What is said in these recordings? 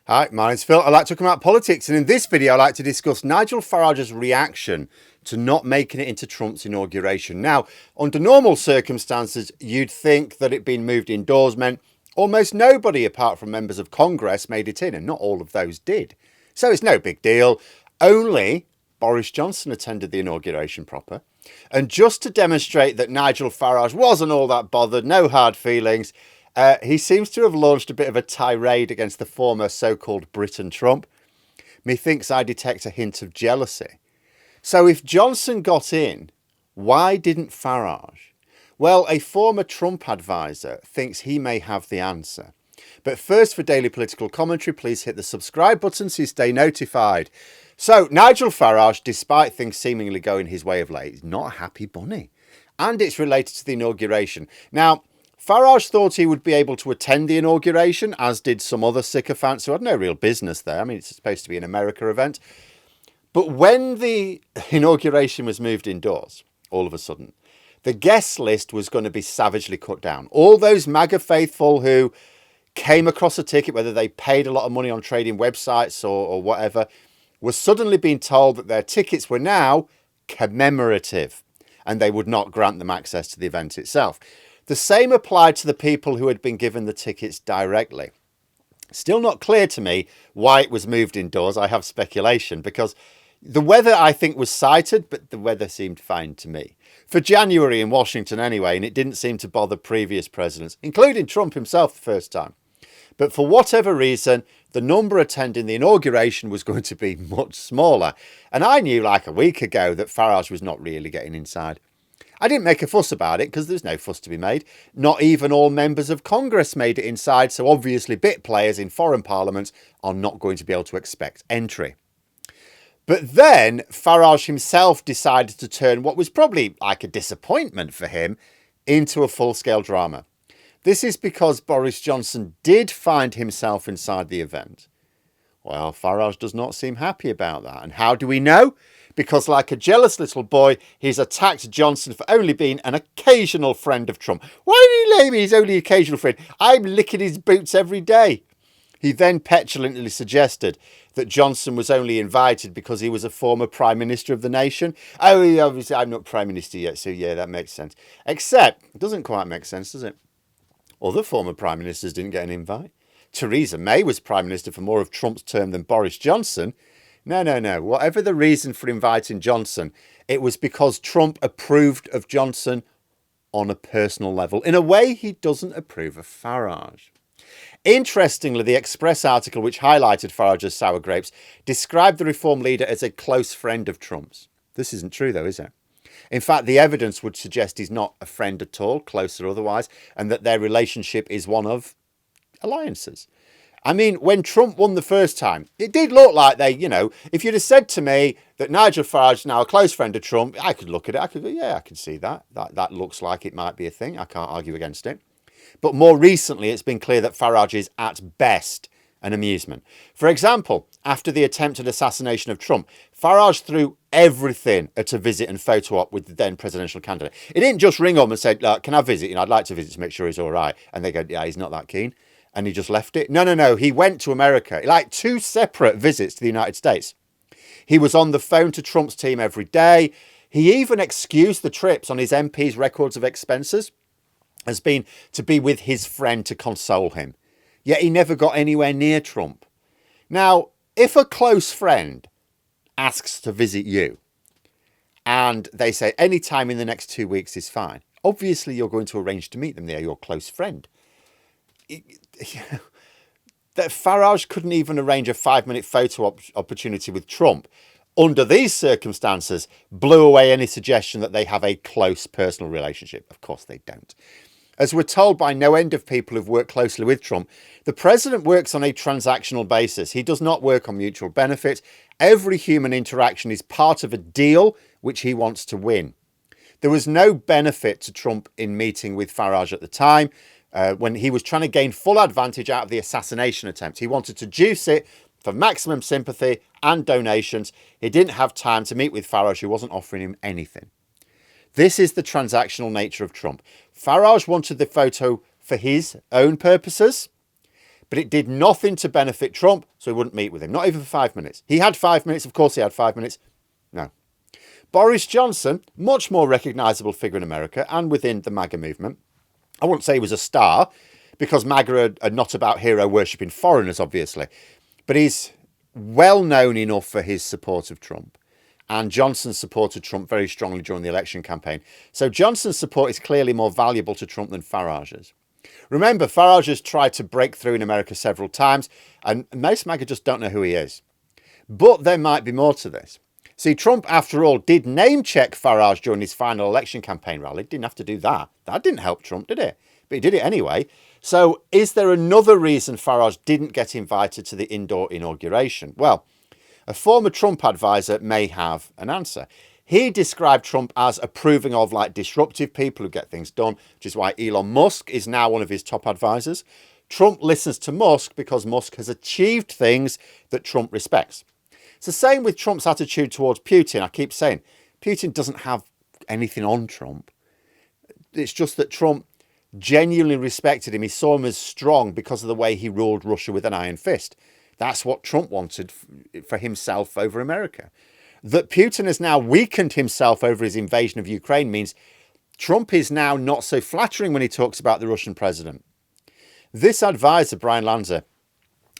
Hi, my name's Phil. I like talking about politics, and in this video I like to discuss Nigel Farage's reaction to not making it into Trump's inauguration. Now, under normal circumstances, you'd think that it being moved indoors meant almost nobody apart from members of Congress made it in, and not all of those did. So it's no big deal. Only Boris Johnson attended the inauguration proper. And just to demonstrate that Nigel Farage wasn't all that bothered, no hard feelings, he seems to have launched a bit of a tirade against the former so-called Britain Trump. Methinks I detect a hint of jealousy. So if Johnson got in, why didn't Farage? Well, a former Trump advisor thinks he may have the answer. But first, for daily political commentary, please hit the subscribe button so you stay notified. So Nigel Farage, despite things seemingly going his way of late, is not a happy bunny. And it's related to the inauguration. Now, Farage thought he would be able to attend the inauguration, as did some other sycophants who had no real business there. I mean, it's supposed to be an America event. But when the inauguration was moved indoors, all of a sudden, the guest list was going to be savagely cut down. All those MAGA faithful who came across a ticket, whether they paid a lot of money on trading websites or whatever, were suddenly being told that their tickets were now commemorative and they would not grant them access to the event itself. The same applied to the people who had been given the tickets directly. Still not clear to me why it was moved indoors. I have speculation because the weather, I think, was cited, but the weather seemed fine to me. For January in Washington anyway, and it didn't seem to bother previous presidents, including Trump himself the first time. But for whatever reason, the number attending the inauguration was going to be much smaller. And I knew like a week ago that Farage was not really getting inside. I didn't make a fuss about it because there's no fuss to be made. Not even all members of Congress made it inside, so obviously bit players in foreign parliaments are not going to be able to expect entry. But then Farage himself decided to turn what was probably like a disappointment for him into a full-scale drama. This is because Boris Johnson did find himself inside the event. Well, Farage does not seem happy about that. And how do we know? Because like a jealous little boy, he's attacked Johnson for only being an occasional friend of Trump. Why do you label me his only occasional friend? I'm licking his boots every day. He then petulantly suggested that Johnson was only invited because he was a former Prime Minister of the nation. Oh, obviously I'm not Prime Minister yet, so yeah, that makes sense. Except, it doesn't quite make sense, does it? Other former Prime Ministers didn't get an invite. Theresa May was Prime Minister for more of Trump's term than Boris Johnson. No. Whatever the reason for inviting Johnson, it was because Trump approved of Johnson on a personal level, in a way he doesn't approve of Farage. Interestingly, the Express article which highlighted Farage's sour grapes described the Reform leader as a close friend of Trump's. This isn't true though, is it? In fact, the evidence would suggest he's not a friend at all, close or otherwise, and that their relationship is one of alliances. I mean, when Trump won the first time, it did look like they, if you'd have said to me that Nigel Farage is now a close friend of Trump, I could look at it. I could go, yeah, I can see that. That looks like it might be a thing. I can't argue against it. But more recently, it's been clear that Farage is at best an amusement. For example, after the attempted assassination of Trump, Farage threw everything at a visit and photo op with the then presidential candidate. He didn't just ring up and say, look, can I visit? I'd like to visit to make sure he's all right. And they go, yeah, he's not that keen. And he just left it. No. He went to America, like 2 separate visits to the United States. He was on the phone to Trump's team every day. He even excused the trips on his MP's records of expenses as being to be with his friend to console him. Yet he never got anywhere near Trump. Now, if a close friend asks to visit you and they say any time in the next 2 weeks is fine, obviously you're going to arrange to meet them. They're your close friend. That Farage couldn't even arrange a 5-minute photo opportunity with Trump under these circumstances blew away any suggestion that they have a close personal relationship. Of course they don't. As we're told by no end of people who've worked closely with Trump, the president works on a transactional basis. He does not work on mutual benefit. Every human interaction is part of a deal which he wants to win. There was no benefit to Trump in meeting with Farage at the time when he was trying to gain full advantage out of the assassination attempt. He wanted to juice it for maximum sympathy and donations. He didn't have time to meet with Farage, who wasn't offering him anything. This is the transactional nature of Trump. Farage wanted the photo for his own purposes, But it did nothing to benefit Trump, so he wouldn't meet with him, not even for 5 minutes. He had 5 minutes, of course he had 5 minutes. No. Boris Johnson, much more recognisable figure in America and within the MAGA movement. I wouldn't say he was a star, because MAGA are not about hero worshipping foreigners, obviously. But he's well known enough for his support of Trump. And Johnson supported Trump very strongly during the election campaign. So Johnson's support is clearly more valuable to Trump than Farage's. Remember, Farage has tried to break through in America several times, and most MAGA just don't know who he is. But there might be more to this. See, Trump, after all, did name-check Farage during his final election campaign rally. Didn't have to do that. That didn't help Trump, did it? But he did it anyway. So is there another reason Farage didn't get invited to the indoor inauguration? Well, a former Trump advisor may have an answer. He described Trump as approving of like disruptive people who get things done, which is why Elon Musk is now one of his top advisors. Trump listens to Musk because Musk has achieved things that Trump respects. It's the same with Trump's attitude towards Putin. I keep saying Putin doesn't have anything on Trump. It's just that Trump genuinely respected him. He saw him as strong because of the way he ruled Russia with an iron fist. That's what Trump wanted for himself over America. That Putin has now weakened himself over his invasion of Ukraine means Trump is now not so flattering when he talks about the Russian president. This advisor, Brian Lanza,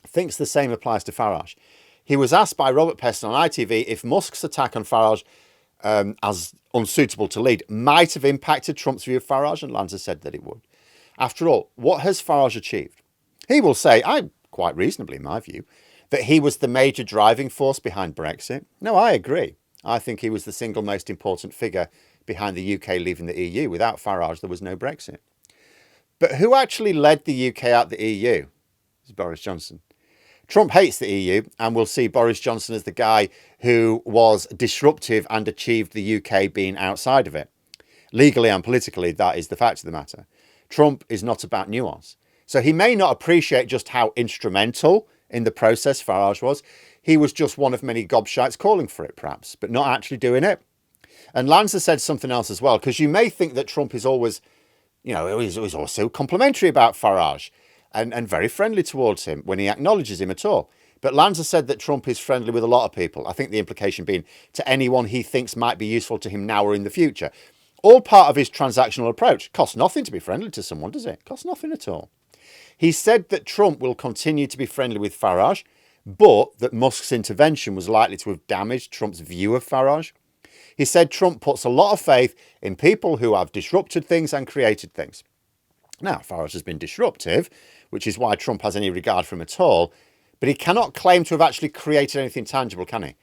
thinks the same applies to Farage. He was asked by Robert Peston on ITV if Musk's attack on Farage as unsuitable to lead might have impacted Trump's view of Farage, and Lanza said that it would. After all, what has Farage achieved? He will say, quite reasonably in my view, that he was the major driving force behind Brexit. No, I agree. I think he was the single most important figure behind the UK leaving the EU. Without Farage, there was no Brexit. But who actually led the UK out the EU? It was Boris Johnson. Trump hates the EU and will see Boris Johnson as the guy who was disruptive and achieved the UK being outside of it. Legally and politically, that is the fact of the matter. Trump is not about nuance. So he may not appreciate just how instrumental in the process Farage was. He was just one of many gobshites calling for it, perhaps, but not actually doing it. And Lanza said something else as well, because you may think that Trump is always, he's also complimentary about Farage and very friendly towards him when he acknowledges him at all. But Lanza said that Trump is friendly with a lot of people. I think the implication being to anyone he thinks might be useful to him now or in the future. All part of his transactional approach. Costs nothing to be friendly to someone, does it? Costs nothing at all. He said that Trump will continue to be friendly with Farage, but that Musk's intervention was likely to have damaged Trump's view of Farage. He said Trump puts a lot of faith in people who have disrupted things and created things. Now, Farage has been disruptive, which is why Trump has any regard for him at all, but he cannot claim to have actually created anything tangible, can he?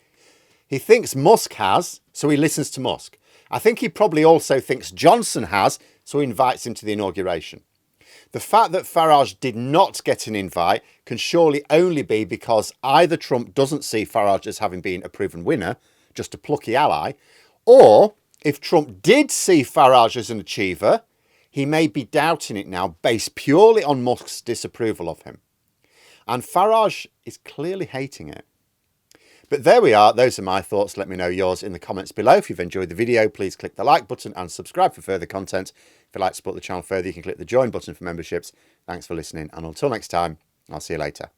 He thinks Musk has, so he listens to Musk. I think he probably also thinks Johnson has, so he invites him to the inauguration. The fact that Farage did not get an invite can surely only be because either Trump doesn't see Farage as having been a proven winner, just a plucky ally, or if Trump did see Farage as an achiever, he may be doubting it now based purely on Musk's disapproval of him. And Farage is clearly hating it. But there we are. Those are my thoughts. Let me know yours in the comments below. If you've enjoyed the video, please click the like button and subscribe for further content. If you'd like to support the channel further, you can click the join button for memberships. Thanks for listening. And until next time, I'll see you later.